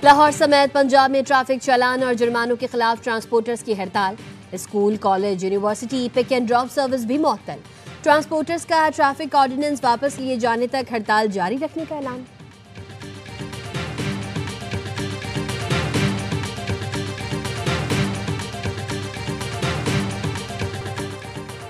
लाहौर समेत पंजाब में ट्रैफिक चालान और जुर्मानों के खिलाफ ट्रांसपोर्टर्स की हड़ताल। School, college, university, pick and drop service भी मुअत्तल। ट्रांसपोर्टर्स का ट्रैफिक ऑर्डिनेंस वापस लिए जाने तक हड़ताल जारी रखने का ऐलान।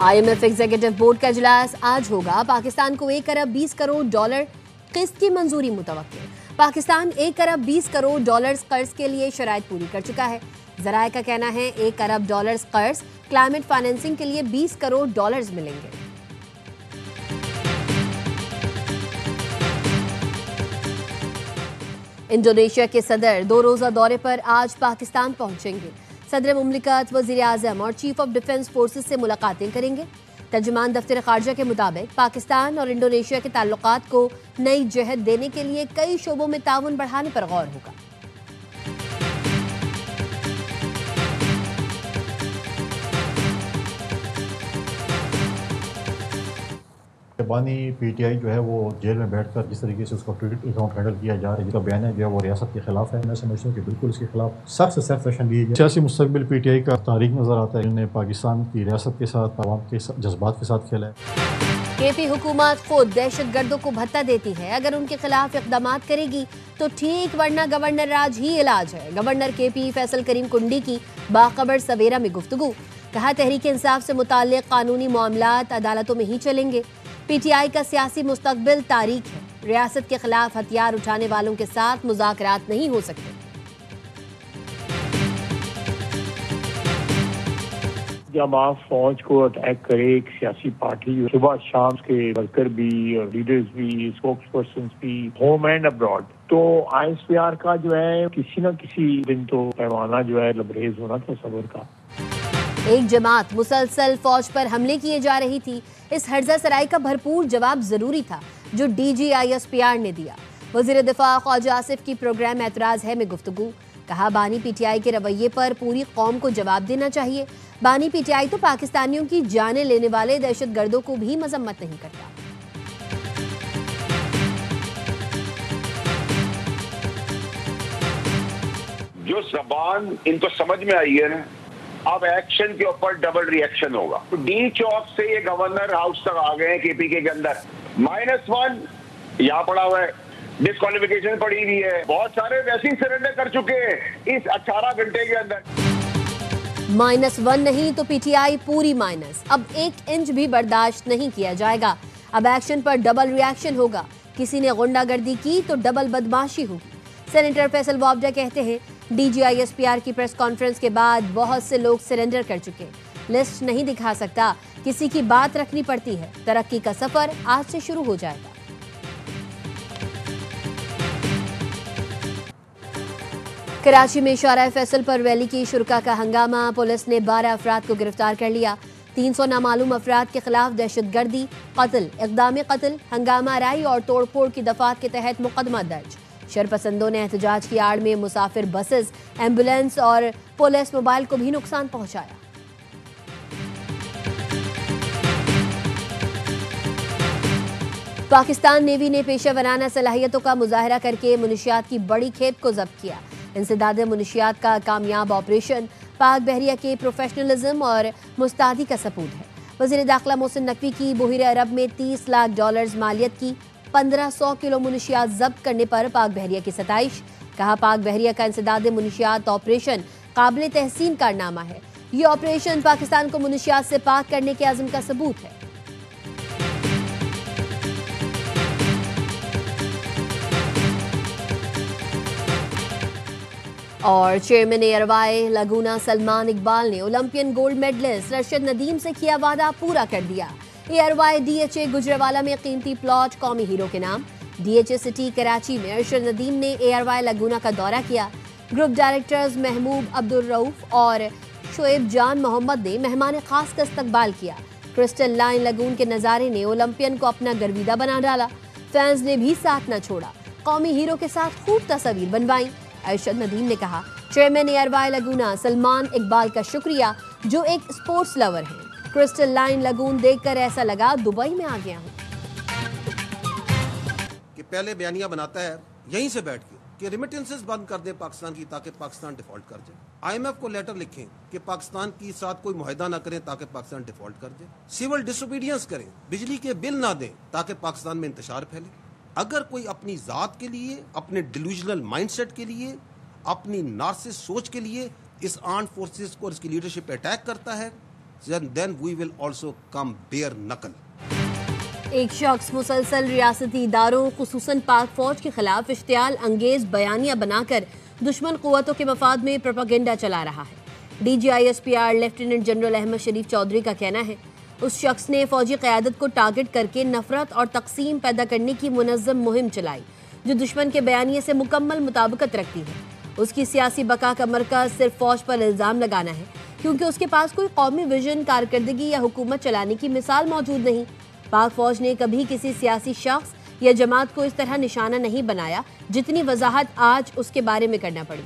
IMF एग्जीक्यूटिव बोर्ड का इजलास आज होगा। पाकिस्तान को 1 अरब 20 करोड़ डॉलर किस्त की मंजूरी मुतवक्किल। पाकिस्तान 1 अरब 20 करोड़ डॉलर्स कर्ज के लिए शराइत पूरी कर चुका है। ज़राए का कहना है 1 अरब डॉलर्स कर्ज क्लाइमेट फाइनेंसिंग के लिए 20 करोड़ डॉलर्स मिलेंगे। इंडोनेशिया के सदर 2 रोजा दौरे पर आज पाकिस्तान पहुंचेंगे। सदर मुमलिकत, वजीर आजम और चीफ ऑफ डिफेंस फोर्सेस से मुलाकातें करेंगे। तर्जुमान दफ्तर खारजा के मुताबिक पाकिस्तान और इंडोनेशिया के ताल्लुकात को नई जहत देने के लिए कई शोबों में ताउन बढ़ाने पर गौर होगा। बानी PTI जो है वो जेल में बैठकर जिस तरीके से उसका क्रेडिट अकाउंट हैंडल किया जा रहा है, जिसका बयान है जो है वो रियासत के खिलाफ है। मैं समझता हूँ कि बिल्कुल इसके खिलाफ सख्त से सख्त एक्शन लिए जाए। सियासी मुस्तकबिल PTI का तारीख नजर आता है, इन्होंने पाकिस्तान की रियासत के साथ, आवाम के जज्बात के साथ खेला है। KP हुकूमत खुद दहशत गर्दों को भत्ता देती है। अगर उनके खिलाफ इक़दामात करेगी तो ठीक, वरना गवर्नर राज ही इलाज है। गवर्नर KP फैसल करीम कुंडी की बाखबर सवेरा में गुफ्तगू। कहा, तहरीक इंसाफ से मुताल्लिक कानूनी मामलात अदालतों में ही चलेंगे। PTI का सियासी मुस्तकबिल तारीख है। रियासत के खिलाफ हथियार उठाने वालों के साथ मुज़ाकरात नहीं हो सकते। जब आप फौज को अटैक करे एक सियासी पार्टी, सुबह शाम के वर्कर भी और लीडर्स भी, स्पोक्स पर्सन भी, होम एंड अब्रॉड, तो ISPR का जो है किसी न किसी दिन तो पैमाना जो है लबरेज होना था सब्र का। एक जमात मुसलसल फौज पर हमले किए जा रही थी। इस हर्जा सराय का भरपूर जवाब जरूरी था जो DG ISPR ने दिया। वजीर दिफा ख्वाजा आसिफ की प्रोग्राम एतराज है में गुफ्तगू। कहा, बानी PTI के रवैये पर पूरी कौम को जवाब देना चाहिए। बानी PTI तो पाकिस्तानियों की जानें लेने वाले दहशत गर्दों को भी मजम्मत नहीं करता। जो जबान इनको समझ में आई है, अब एक्शन के ऊपर डबल रिएक्शन होगा। तो D चौक से ये गवर्नर हाउस तक आ गए हैं KPK के अंदर। -1 यहाँ पड़ा हुआ है, डिस्क्वालिफिकेशन पड़ी हुई है, बहुत सारे वैसे ही सरेंडर कर चुके हैं इस 18 घंटे के अंदर। -1 नहीं तो PTI पूरी माइनस। अब 1 इंच भी बर्दाश्त नहीं किया जाएगा। अब एक्शन पर डबल रिएक्शन होगा। किसी ने गुंडागर्दी की तो डबल बदमाशी होगी। सेनेटर फैसल वाबडा कहते हैं, DG ISPR की प्रेस कॉन्फ्रेंस के बाद बहुत से लोग सरेंडर कर चुके। लिस्ट नहीं दिखा सकता, किसी की बात रखनी पड़ती है। तरक्की का सफर आज से शुरू हो जाएगा। कराची में शारा फैसल पर रैली की शुरका का हंगामा। पुलिस ने 12 अफराद को गिरफ्तार कर लिया। 300 नामालूम अफराद के खिलाफ दहशतगर्दी, कत्ल, इक़दाम कत्ल, हंगामा राई और तोड़फोड़ की दफात के तहत मुकदमा दर्ज। शरपसंदों ने एहतजाज की आड़ में मुसाफिर बसेस, एम्बुलेंस और पुलिस मोबाइल को भी नुकसान पहुंचाया। पाकिस्तान नेवी ने पेशा वराना सलाहियतों का मुजाहरा करके मुनशियात की बड़ी खेप को जब्त किया। इंसदाद मुनशियात का कामयाब ऑपरेशन पाक बहरिया के प्रोफेशनलिज्म और मुस्तैदी का सबूत है। वज़ीर दाखिला मोहसिन नकवी की बहिर अरब में 30 लाख डॉलर्स मालियत की 1500 किलो मुनशियात जब्त करने पर पाक बहरिया की सताइश। कहा, पाक बहरिया का इंसदाद मुनशियात ऑपरेशन काबिल तहसीन कारनामा है। ये ऑपरेशन पाकिस्तान को मुनशियात से पाक करने के अज़्म का सबूत है। और चेयरमैन एयरवाई लगूना सलमान इकबाल ने Olympian gold medalist Rashid Nadeem से किया वादा पूरा कर दिया। एयरवाई DHA गुजरावाला में कीमती प्लॉट कौमी हीरो के नाम। DHA सिटी कराची में रशीद नदीम ने एयरवाई लगूना का दौरा किया। ग्रुप डायरेक्टर्स महमूद अब्दुल रऊफ और शोएब जान मोहम्मद ने मेहमान खास का इस्तकबाल किया। क्रिस्टल लाइन लगून के नज़ारे ने ओलंपियन को अपना गर्विदा बना डाला। फैंस ने भी साथ न छोड़ा, कौमी हीरो के साथ खूब तस्वीर बनवाई। रशीद नदीम ने कहा, चेयरमैन एयरवाई लगूना सलमान इकबाल का शुक्रिया जो एक स्पोर्ट्स लवर हैं। क्रिस्टल लाइन लगून देखकर ऐसा लगा दुबई में आ गया हूँ। कि पहले बयानिया बनाता है यहीं से बैठ के कि रिमिटेंसेस बंद कर दें पाकिस्तान की ताकि पाकिस्तान डिफॉल्ट कर जाए। IMF को लेटर लिखें कि पाकिस्तान के साथ कोई मुआहदा ना करें ताकि पाकिस्तान डिफॉल्ट कर जाए। सिविल डिसोबीडियंस करें, बिजली के बिल ना दें ताकि पाकिस्तान में इंतशार फैले। अगर कोई अपनी ज़ात के लिए, अपने डिल्यूजनल माइंडसेट के लिए, अपनी नार्सिस सोच के लिए इस आर्म्ड फोर्सेस को, इसकी लीडरशिप पे अटैक करता है, then we will also come bare knuckle। एक शख्स मुसलसल रियासती इदारों खुसूसन पाक फौज के खिलाफ इश्तियाल अंगेज बयानियां बनाकर दुश्मन कुव्वतों के मफाद में प्रोपागेंडा चला रहा है। DGISPR लेफ्टिनेंट जनरल अहमद शरीफ चौधरी का कहना है उस शख्स ने फौजी क़यादत को टारगेट करके नफरत और तकसीम पैदा करने की मुनज़्ज़म मुहिम चलाई जो दुश्मन के बयानिए से मुकम्मल मुताबिकत रखती है। उसकी सियासी बका का मरकज़ सिर्फ फौज पर इल्ज़ाम लगाना है क्योंकि उसके पास कोई कौमी विजन, कारकर्दगी या हुकूमत चलाने की मिसाल मौजूद नहीं। पाक फौज ने कभी किसी सियासी शख्स या जमात को इस तरह निशाना नहीं बनाया जितनी वजाहत आज उसके बारे में करना पड़ी,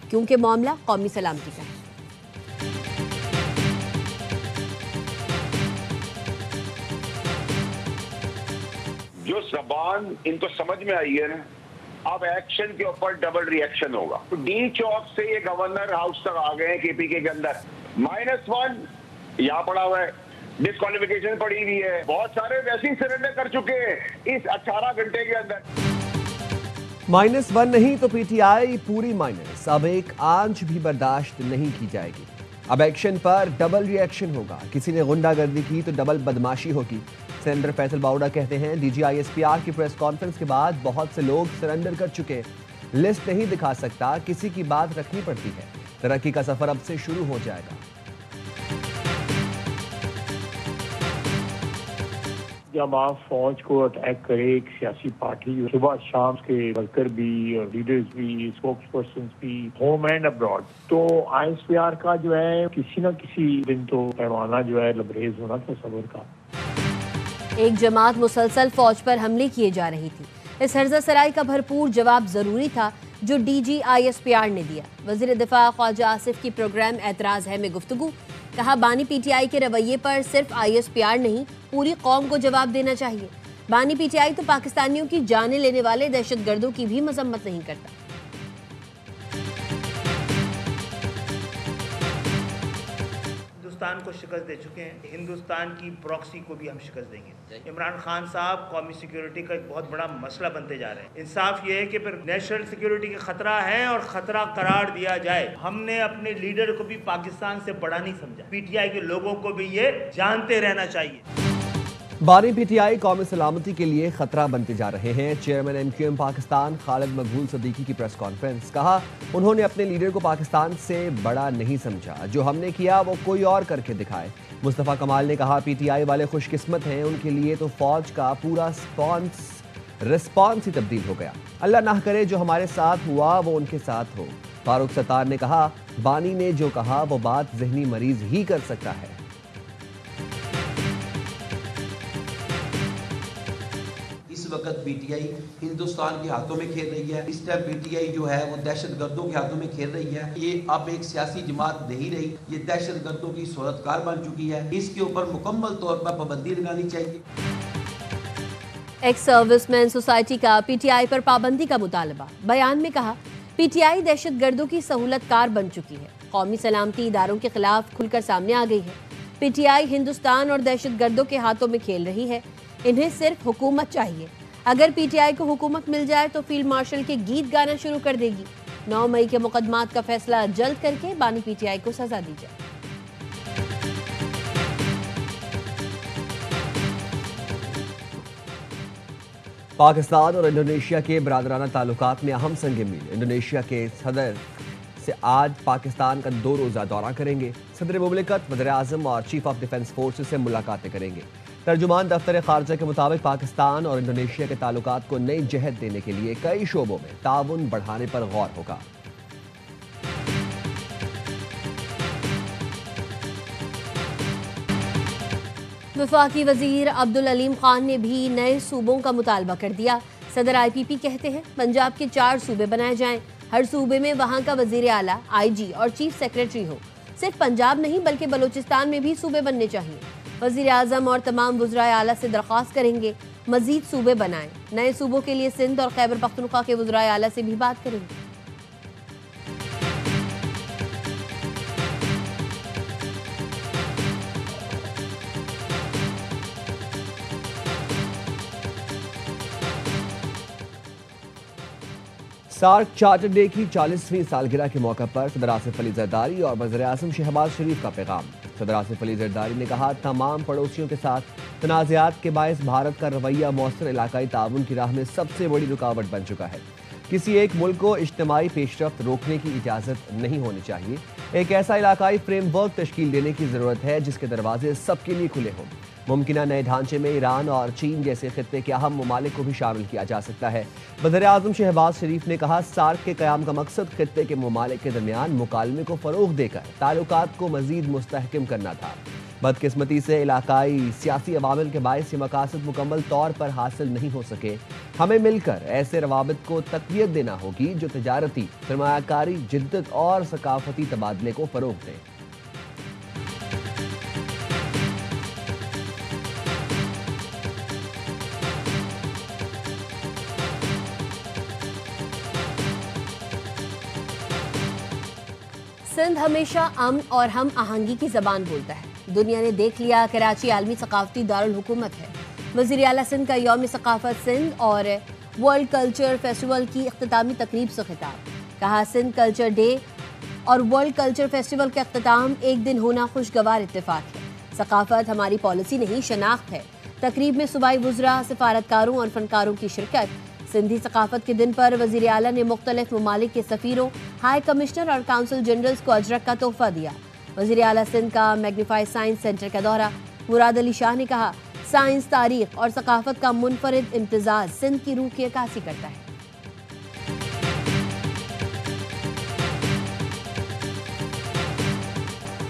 क्योंकि मामला कौमी सलामती का है। जो जबान इनको समझ में आई है ना, अब एक्शन के ऊपर डबल रिएक्शन होगा। तो डी चौक से ये गवर्नर हाउस तक आ गए हैं KPK के अंदर। -1 यहाँ पड़ा हुआ है, डिस्क्वालिफिकेशन पड़ी हुई है, बहुत सारे वैसे ही सरेंडर कर चुके हैं इस 18 घंटे के अंदर। -1 नहीं तो PTI पूरी माइनस। अब एक आंच भी बर्दाश्त नहीं की जाएगी। अब एक्शन पर डबल रिएक्शन होगा। किसी ने गुंडागर्दी की तो डबल बदमाशी होगी। सेनेटर फैसल बाउडा कहते हैं DGISPR की प्रेस कॉन्फ्रेंस के बाद बहुत से लोग सरेंडर कर चुके। लिस्ट नहीं दिखा सकता, किसी की बात रखनी पड़ती है। तरक्की का सफर अब से शुरू हो जाएगा। जब आप फौज को अटैक करे एक सियासी पार्टी, सुबह शाम के वर्कर भी, लीडर्स भी, स्पोक्स पर्सन भी, होम एंड अब्रॉड, तो ISPR का जो है किसी न किसी दिन तो पैमाना जो है लबरेज होना था सब्र का। एक जमात मुसलसल फौज पर हमले किए जा रही थी। इस हर्जा सराय का भरपूर जवाब जरूरी था जो DGISPR ने दिया। वज़ीर दिफा ख्वाजा आसिफ की प्रोग्राम एतराज़ है में गुफ्तगू। कहा बानी PTI के रवैये पर सिर्फ ISPR नहीं पूरी कौम को जवाब देना चाहिए। बानी PTI तो पाकिस्तानियों की जानें लेने वाले दहशतगर्दों की भी मजम्मत नहीं करता। हिंदुस्तान को शिकस्त दे चुके हैं, हिंदुस्तान की प्रॉक्सी को भी हम शिकस्त देंगे। इमरान खान साहब कौमी सिक्योरिटी का एक बहुत बड़ा मसला बनते जा रहे हैं। इंसाफ ये है कि फिर नेशनल सिक्योरिटी का खतरा है और खतरा करार दिया जाए। हमने अपने लीडर को भी पाकिस्तान से बड़ा नहीं समझा। PTI के लोगों को भी ये जानते रहना चाहिए। बानी PTI कौमी सलामती के लिए खतरा बनते जा रहे हैं। चेयरमैन MQM पाकिस्तान खालिद मकबूल सदीकी की प्रेस कॉन्फ्रेंस। कहा उन्होंने अपने लीडर को पाकिस्तान से बड़ा नहीं समझा। जो हमने किया वो कोई और करके दिखाए। मुस्तफ़ा कमाल ने कहा PTI वाले खुशकिस्मत हैं, उनके लिए तो फौज का पूरा रिस्पॉन्स ही तब्दील हो गया। अल्लाह ना करे जो हमारे साथ हुआ वो उनके साथ हो। फारूक सत्तार ने कहा बानी ने जो कहा वो बात जहनी मरीज ही कर सकता है। इस वक्त PTI हिंदुस्तान के हाथों में खेल रही है। इस टाइम PTI जो है वो दहशतगर्दों के हाथों में खेल रही है। ये अब एक सियासी जमात नहीं रही, ये दहशतगर्दों की सूरतकार बन चुकी है। इसके ऊपर मुकम्मल तौर पर पाबंदी लगानी चाहिए। एक्स सर्विसमैन सोसाइटी का PTI पर पाबंदी का मुतालबा। बयान में कहा PTI दहशतगर्दों की सहूलतकार बन चुकी है, कौमी सलामती इदारों के खिलाफ खुलकर सामने आ गई है। PTI हिंदुस्तान और दहशतगर्दों के हाथों में खेल रही है। इन्हें सिर्फ हुकूमत चाहिए। अगर PTI को हुकूमत मिल जाए तो फील्ड मार्शल के गीत गाना शुरू कर देगी। 9 मई के मुकदमात का फैसला जल्द करके बानी PTI को सजा दी जाए। पाकिस्तान और इंडोनेशिया के बरादराना ताल्लुकात में अहम संग मील। इंडोनेशिया के सदर से आज पाकिस्तान का 2 रोज़ा दौरा करेंगे। सदर मुमलिकत, वज़ीर आज़म और चीफ ऑफ डिफेंस फोर्सेस से मुलाकातें करेंगे। तर्जुमान दफ्तर खारजा के मुताबिक पाकिस्तान और इंडोनेशिया के ताल्लुकात को नई जहत देने के लिए कई शोबों में ताउन बढ़ाने पर गौर होगा। वफाकी वजीर अब्दुल अलीम खान ने भी नए सूबों का मुतालबा कर दिया। सदर IPP कहते हैं पंजाब के 4 सूबे बनाए जाएं। हर सूबे में वहां का वजीर आला, IG और चीफ सेक्रेटरी हो। सिर्फ पंजाब नहीं बल्कि बलूचिस्तान में भी सूबे बनने चाहिए। वजीर आजम और तमाम वज़राए आला से दरख्वास्त करेंगे मजीद सूबे बनाएं। नए सूबों के लिए सिंध और खैबर पख्तूनख्वा के वज़राए आला से भी बात करेंगे। सार्क चार्टर डे की 40वीं सालगिरह के मौके पर सदर आसिफ अली जरदारी और वज़ीर-ए-आज़म शहबाज शरीफ का पैगाम। सदर आसिफ अली जरदारी ने कहा, तमाम पड़ोसियों के साथ तनाज़ात के बायस भारत का रवैया मौसर इलाकाई ताउन की राह में सबसे बड़ी रुकावट बन चुका है। किसी एक मुल्क को इज्तिमाई पेशरफ्त रोकने की इजाज़त नहीं होनी चाहिए। एक ऐसा इलाकाई फ्रेमवर्क तश्कील देने की ज़रूरत है जिसके दरवाजे सबके लिए खुले हों। मुमकिन नए ढांचे में ईरान और चीन जैसे खित्ते के अहम ममालिक को भी शामिल किया जा सकता है। वज़ीर-ए-आज़म शहबाज शरीफ ने कहा, सार्क के क़याम का मकसद खित्ते के ममालिक के दरमियान मुकालमे को फ़रोग़ देकर ताल्लुकात को मज़ीद मुस्तहकम करना था। बदकिस्मती से इलाकाई सियासी अवामिल के बायस ये मकासद मुकम्मल तौर पर हासिल नहीं हो सके। हमें मिलकर ऐसे रवाबित को तक़वियत देना होगी जो तजारती, सरमायाकारी, जिद्दत और सकाफती तबादले को फ़रोग़ दें। सिंध हमेशा अमन और हम आहंगी की जबान बोलता है। दुनिया ने देख लिया, कराची आलमी सकाफती दारुल हुकूमत है। वज़ीर आला सिंध का यौम सकाफत सिंध और वर्ल्ड कल्चर फेस्टिवल की इख्तितामी तकरीब से खिताब। कहा, सिंध कल्चर डे और वर्ल्ड कल्चर फेस्टिवल का इख्तिताम एक दिन होना खुशगवार इत्तेफाक है। सकाफत हमारी पॉलिसी नहीं, शनाख्त है। तकरीब में सूबाई वुज़रा, सिफारतकारों और फनकारों की शिरकत। सिंधी सकाफत के दिन पर वज़ीर आला ने मुख्तलिफ ममालिक के सफ़ीरों, हाई कमिश्नर और काउंसिल जनरल्स को अजरक का तोहफा दिया। वज़ीर आला सिंध का मैग्नीफाइड साइंस सेंटर का दौरा। मुराद अली शाह ने कहा, साइंस, तारीख और सकाफत का मुनफरिद इम्तिजाज सिंध की रूह की अक्कासी करता है।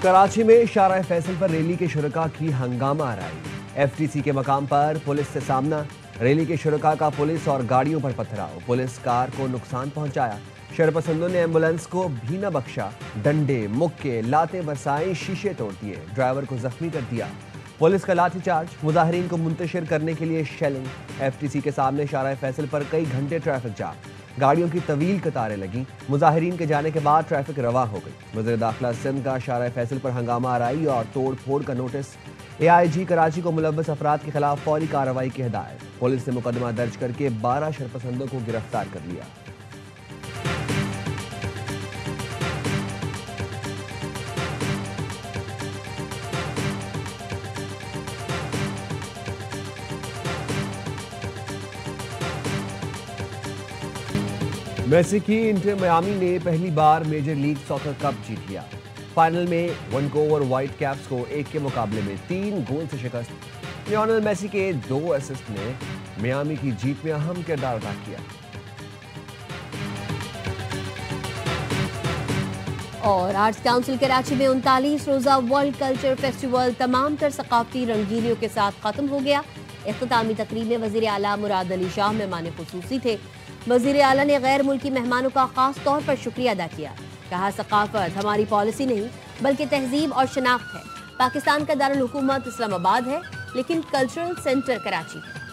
कराची में शारा फैसल पर रैली के शुरका की हंगामा आराई। FTC के मकाम पर पुलिस से सामना। रैली के शुरका का पुलिस और गाड़ियों पर पथराव। पुलिस कार को नुकसान पहुंचाया। शरपसंदों ने एम्बुलेंस को भी न बख्शा। डंडे, मुक्के, लातें बरसाई, शीशे तोड़ दिए। ड्राइवर को जख्मी कर दिया। पुलिस का लाठीचार्ज। मुजाहिरीन को मुंतशिर करने के लिए शेलिंग। FTC के सामने शारा फैसल पर कई घंटे ट्रैफिक जाम। गाड़ियों की तवील कतारें लगी। मुजाहिरीन के जाने के बाद ट्रैफिक रवा हो गई। वज़ीर दाखिला सिंध का शारा फैसल पर हंगामा आराई और तोड़ फोड़ का नोटिस। AIG कराची को मुलव्वस अफराद के खिलाफ फौरी कार्रवाई की हिदायत। पुलिस ने मुकदमा दर्ज करके 12 शरपसंदों को गिरफ्तार कर लिया। मेसी की इंटर मियामी ने पहली बार मेजर लीग सॉकर कप जीत लिया। फाइनल में वैनकूवर व्हाइट कैप्स को 1 के मुकाबले में 3 गोल से शिकस्त। लियोनेल मेसी के 2 असिस्ट ने मियामी की जीत में अहम किरदार अदा किया। और आर्ट्स काउंसिल कराची में 39 रोजा वर्ल्ड कल्चर फेस्टिवल तमाम तर सकाफती रंगीनियों के साथ खत्म हो गया। इख्तितामी तकरीब में वज़ीर आला मुराद अली शाह मेहमान खुसूसी थे। वज़ीर आला ने गैर मुल्की मेहमानों का खास तौर पर शुक्रिया अदा किया। कहा, सकाफत हमारी पॉलिसी नहीं बल्कि तहजीब और शनाख्त है। पाकिस्तान का दारुल हुकूमत इस्लामाबाद है लेकिन कल्चरल सेंटर कराची है।